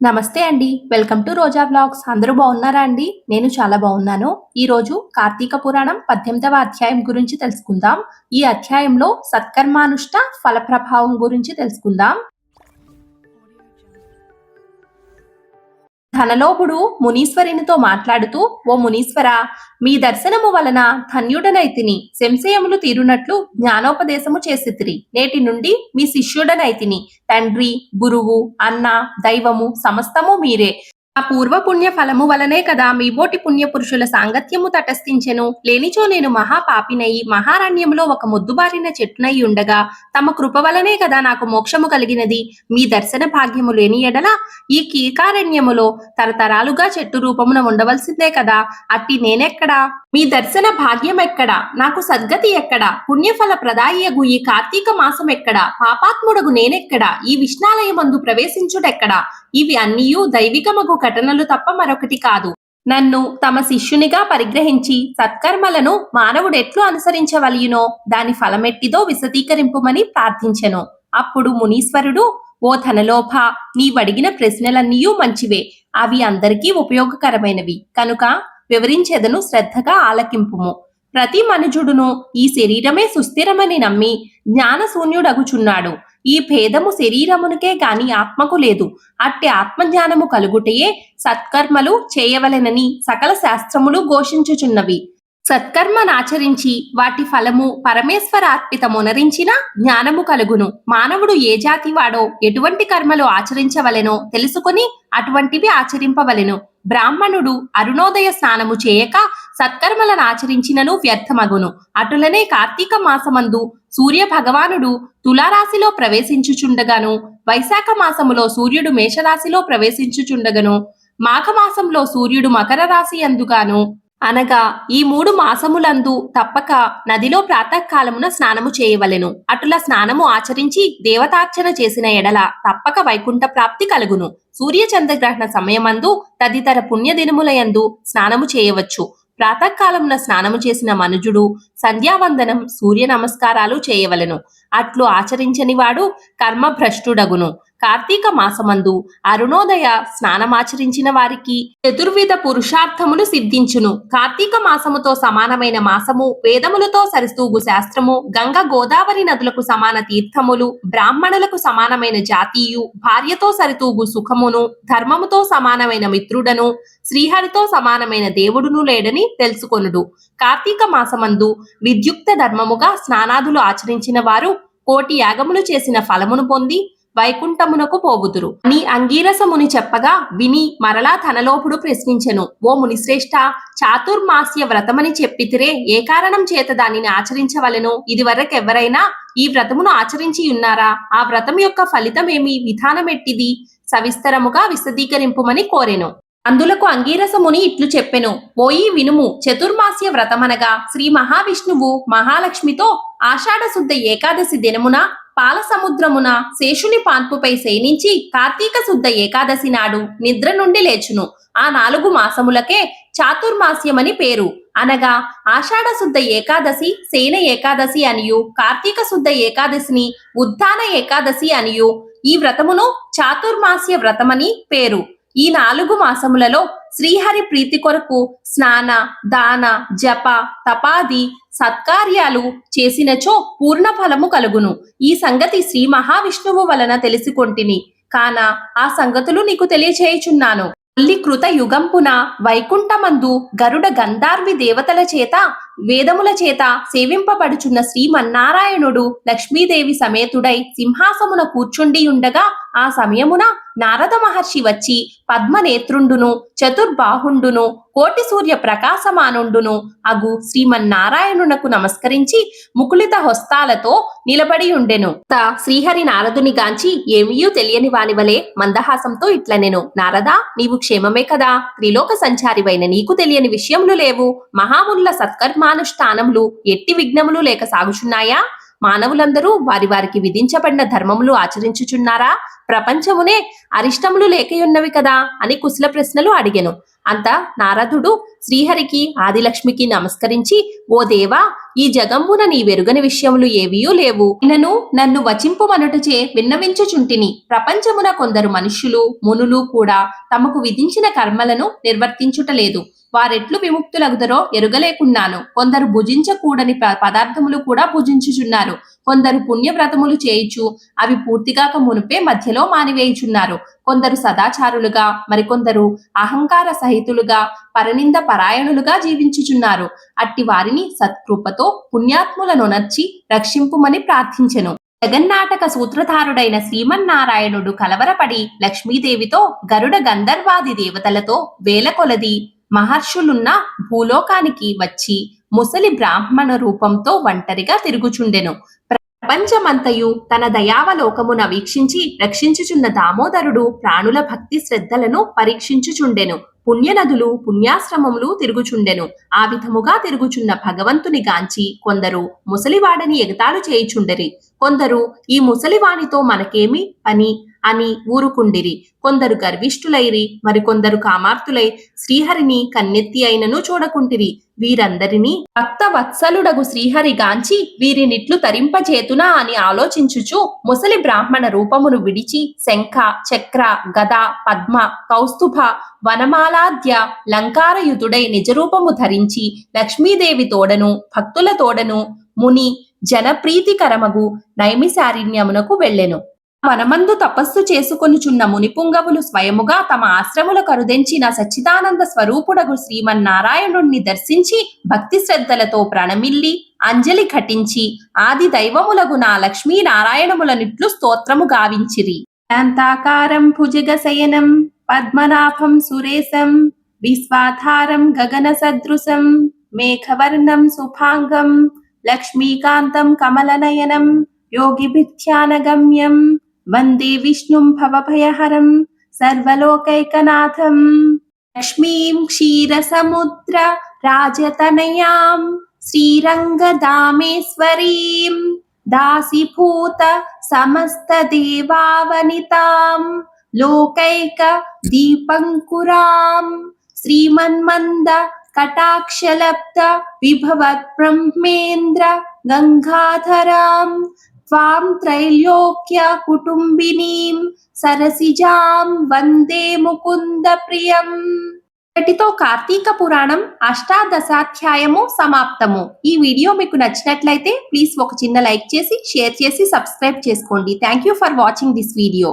నమస్తే అండి. Welcome to Roja vlogs. అందరూ బాగున్నారా అండి? నేను చాలా బాగున్నాను. ఈరోజు కార్తీక పురాణం 18వ అధ్యాయం గురించి తెలుసుకుందాం. ఈ అధ్యాయంలో సత్కర్మానుష్ఠ ఫల ప్రభావం గురించి తెలుసుకుందాం. ధనలోభుడు మునీశ్వరునితో మాట్లాడుతూ, ఓ మునీశ్వర, మీ దర్శనము వలన ధన్యుడనైతిని, సంశయములు తీరునట్లు జ్ఞానోపదేశము చేసితిరి. నేటి నుండి మీ శిష్యుడనైతిని. తండ్రి, గురువు, అన్న, దైవము సమస్తము మీరే. ఆ పూర్వ పుణ్య ఫలము వలనే కదా మీ బోటి పుణ్య పురుషుల సాంగత్యము తటస్థించెను. లేనిచో నేను మహాపాపినయి మహారణ్యములో ఒక మొద్దుబారిన చెట్టునై ఉండగా తమ కృప వలనే కదా నాకు మోక్షము కలిగినది. మీ దర్శన భాగ్యము లేని ఎడల ఈ కీకారణ్యములో తరతరాలుగా చెట్టు రూపమున ఉండవలసిందే కదా. అట్టి నేనెక్కడా? మీ దర్శన భాగ్యం ఎక్కడా? నాకు సద్గతి ఎక్కడా? పుణ్యఫల ప్రదాయగు ఈ కార్తీక మాసం ఎక్కడా? పాపాత్ముడగు నేనెక్కడా? ఈ విష్ణాలయమందు ప్రవేశించుటెక్కడా? ఇవి అన్నీయూ దైవికమగు ఘటనలు తప్ప మరొకటి కాదు. నన్ను తమ శిష్యునిగా పరిగ్రహించి సత్కర్మలను మానవుడెట్లు అనుసరించవలయునో దాని ఫలమెట్టిదో విశదీకరింపుమని ప్రార్థించెను. అప్పుడు మునీశ్వరుడు, ఓ ధనలోభ, నీవడిగిన ప్రశ్నలన్నీయూ మంచివే. అవి అందరికీ ఉపయోగకరమైనవి కనుక వివరించెదను, శ్రద్ధగా ఆలకింపుము. ప్రతి మనుజుడును ఈ శరీరమే సుస్థిరమని నమ్మి జ్ఞానశూన్యుడగుచున్నాడు. ఈ భేదము శరీరమునికే గాని ఆత్మకు లేదు. అట్టి ఆత్మజ్ఞానము కలుగుటయే సత్కర్మలు చేయవలెనని సకల శాస్త్రములు ఘోషించుచున్నవి. సత్కర్మనాచరించి వాటి ఫలము పరమేశ్వరార్పితమునరించిన జ్ఞానము కలుగును. మానవుడు ఏ జాతి వాడో ఎటువంటి కర్మలు ఆచరించవలెనో తెలుసుకుని అటువంటివి ఆచరింపవలెను. బ్రాహ్మణుడు అరుణోదయ స్నానము చేయక సత్కర్మలను ఆచరించినను వ్యర్థమగును. అటులనే కార్తీక మాసమందు సూర్య భగవానుడు తులారాశిలో ప్రవేశించుచుండగాను, వైశాఖ మాసములో సూర్యుడు మేషరాశిలో ప్రవేశించుచుండగను, మాఘమాసంలో సూర్యుడు మకర రాశి అందుగాను, అనగా ఈ 3 మాసములందు తప్పక నదిలో ప్రాతకాలమున స్నానము చేయవలెను. అటుల స్నానము ఆచరించి దేవతార్చన చేసిన ఎడల తప్పక వైకుంఠ ప్రాప్తి కలుగును. సూర్య చంద్రగ్రహణ సమయమందు తదితర పుణ్యదినములయందు స్నానము చేయవచ్చు. ప్రాతకాలమున స్నానము చేసిన మనుజుడు సంధ్యావందనం, సూర్య నమస్కారాలు చేయవలెను. అట్లు ఆచరించని వాడు కర్మభ్రష్టుడగును. కార్తీక మాసమందు అరుణోదయ స్నానమాచరించిన వారికి చతుర్విధ పురుషార్థములు సిద్ధించును. కార్తీక మాసముతో సమానమైన మాసము, వేదములతో సరిస్తూగు శాస్త్రము, గంగ గోదావరి నదులకు సమాన తీర్థములు, బ్రాహ్మణులకు సమానమైన జాతీయు, భార్యతో సరితూగు సుఖమును, ధర్మముతో సమానమైన మిత్రుడను, శ్రీహరితో సమానమైన దేవుడును లేడని తెలుసుకొనుడు. కార్తీక మాసమందు విద్యుక్త ధర్మముగా స్నానాదులు ఆచరించిన వారు కోటి యాగములు చేసిన ఫలమును పొంది వైకుంఠమునకు పోవుదురు అని అంగీరసముని చెప్పగా విని మరలా ధనలోపుడు ప్రశ్నించెను. ఓ మునిశ్రేష్ఠ, చాతుర్మాస్య వ్రతమని చెప్పితిరే, ఏ కారణం చేత దానిని ఆచరించవలెను? ఇదివరకెవ్వరైనా ఈ వ్రతమును ఆచరించి ఉన్నారా? ఆ వ్రతం యొక్క ఫలితమేమి, విధానమెట్టిది? సవిస్తరముగా విశదీకరింపుమని కోరెను. అందులకు అంగీరసముని ఇట్లు చెప్పెను. పోయి వినుము. చతుర్మాస్య వ్రతమనగా శ్రీ మహావిష్ణువు మహాలక్ష్మితో ఆషాఢ శుద్ధ ఏకాదశి దినమున పాల సముద్రమున శేషుని పాన్పుపై శయనించి కార్తీక శుద్ధ ఏకాదశి నాడు నిద్ర నుండి లేచును. ఆ 4 మాసములకే చాతుర్మాస్యమని పేరు. అనగా ఆషాఢ శుద్ధ ఏకాదశి శయన ఏకాదశి అనియు, కార్తీక శుద్ధ ఏకాదశిని ఉత్థాన ఏకాదశి అనియు ఈ వ్రతమును చాతుర్మాస్య వ్రతమని పేరు. ఈ 4 మాసములలో శ్రీహరి ప్రీతి కొరకు స్నాన, దాన, జప, తపాది సత్కార్యాలు చేసినచో పూర్ణ ఫలము కలుగును. ఈ సంగతి శ్రీ మహావిష్ణువు వలన తెలిసికొంటిని కాన ఆ సంగతులు నీకు తెలియచేయుచున్నాను. మల్లి కృత యుగంపున వైకుంఠమందు గరుడ గంధార్వి దేవతల చేత వేదముల చేత సేవింపబడుచున్న శ్రీమన్నారాయణుడు లక్ష్మీదేవి సమేతుడై సింహాసమున కూర్చుండి ఉండగా ఆ సమయమున నారద మహర్షి వచ్చి పద్మనేత్రుండును, చతుర్బాహుండును, కోటి సూర్య ప్రకాశమానుండును అగు శ్రీమన్నారాయణునకు నమస్కరించి ముకులిత హస్తాలతో నిలబడి ఉండెను. శ్రీహరి నారదుని గాంచి ఏమీయూ తెలియని వానివలే మందహాసంతో ఇట్లనెను. నారదా, నీవు క్షేమమే కదా? త్రిలోక సంచారివైన నీకు తెలియని విషయములు లేవు. మహామునుల సత్కర్మానుష్ఠానములు ఎట్టి విఘ్నములు లేక సాగుచున్నాయా? మానవులందరూ వారి వారికి విధించబడిన ధర్మములు ఆచరించుచున్నారా? ప్రపంచమునే అరిష్టములు లేకయున్నవి కదా అని కుశల ప్రశ్నలు అడిగెను. అంత నారదుడు శ్రీహరికి ఆదిలక్ష్మికి నమస్కరించి, ఓ దేవా, ఈ జగంబున నీ వెరుగని విషయములు ఏవియూ లేవు. నన్ను వచింపుమనుటచే విన్నవించుచుంటిని. ప్రపంచమున కొందరు మనుష్యులు మునులు కూడా తమకు విధించిన కర్మలను నిర్వర్తించుటలేదు. వారెట్లు విముక్తులగుదరో ఎరుగలేకున్నాను. కొందరు భుజించకూడని పదార్థములు కూడా భుజించుచున్నారు. కొందరు పుణ్యవ్రతములు చేయుచు అవి పూర్తిగాక మునుపే మధ్యలో మానివేయుచున్నారు. కొందరు సదాచారులుగా, మరికొందరు అహంకార సహితులుగా, పరనింద పరాయణులుగా జీవించుచున్నారు. అట్టి వారిని సత్కృపతో పుణ్యాత్ములనొనర్చి రక్షింపుమని ప్రార్థించెను. జగన్నాటక సూత్రధారుడైన శ్రీమన్నారాయణుడు కలవరపడి లక్ష్మీదేవితో గరుడ గంధర్వాది దేవతలతో వేల కొలది మహర్షులున్న భూలోకానికి వచ్చి ముసలి బ్రాహ్మణ రూపంతో ఒంటరిగా తిరుగుచుండెను. ప్రపంచమంతయు తన దయావలోకమున వీక్షించి రక్షించుచున్న దామోదరుడు ప్రాణుల భక్తి శ్రద్ధలను పరీక్షించుచుండెను. పుణ్యనదులు పుణ్యాశ్రమములు తిరుగుచుండెను. ఆ విధముగా తిరుగుచున్న భగవంతుని గాంచి కొందరు ముసలివాడని ఎగతాళి చేయుచుండెరి. కొందరు ఈ ముసలివానితో మనకేమి పని అని ఊరుకుండిరి. కొందరు గర్విష్ఠులైరి, మరికొందరు కామార్తులై శ్రీహరిని కన్నెత్తి అయినను చూడకుంటిరి. వీరందరినీ భక్త వత్సలుడగు శ్రీహరి గాంచి వీరినిట్లు తరింపచేతునా అని ఆలోచించుచు ముసలి బ్రాహ్మణ రూపమును విడిచి శంఖ, చక్ర, గద, పద్మ, కౌస్తుభ, వనమాలాద్య లంకారయుతుడై నిజరూపము ధరించి లక్ష్మీదేవి తోడను భక్తుల తోడను ముని జనప్రీతికరమగు నైమిసారణ్యమునకు వెళ్ళెను. వనమందు తపస్సు చేసుకొనుచున్న మునిపుంగవులు స్వయముగా తమ ఆశ్రముల కరుదెంచిన సచ్చిదానంద స్వరూపుడగు శ్రీమన్నారాయణుణ్ణి దర్శించి భక్తి శ్రద్ధలతో ప్రణమిల్లి అంజలి ఘటించి ఆది దైవములగు నా లక్ష్మీ నారాయణములనిట్లు స్తోత్రము గావించిరి. శాంతాకారం భుజగశయనం పద్మనాభం సురేశం విశ్వాధారం గగన సదృశం మేఘవర్ణం శుభాంగం లక్ష్మీకాంతం కమలనయనం యోగిభిధ్యానగమ్యం వందే విష్ణుం భవభయహరం సర్వలోకైకనాథం. లక్ష్మీం క్షీరసముద్ర రాజతనయాం శ్రీరంగదామేశ్వరీం దాసీభూత సమస్త దేవావనితాం లోకైక దీపంకురాం శ్రీమన్మంద కటాక్షలబ్ద విభవత్ బ్రహ్మేంద్ర గంగాధరాం త్వాం త్రైలోక్య కుటుంబినీం సరసిజాం వందే ముకుంద ప్రియం. ఇక్కడితో కార్తీక పురాణం అష్టాదశాధ్యాయము సమాప్తము. ఈ వీడియో మీకు నచ్చినట్లయితే ప్లీజ్ ఒక చిన్న లైక్ చేసి షేర్ చేసి సబ్స్క్రైబ్ చేసుకోండి. Thank you for watching this video.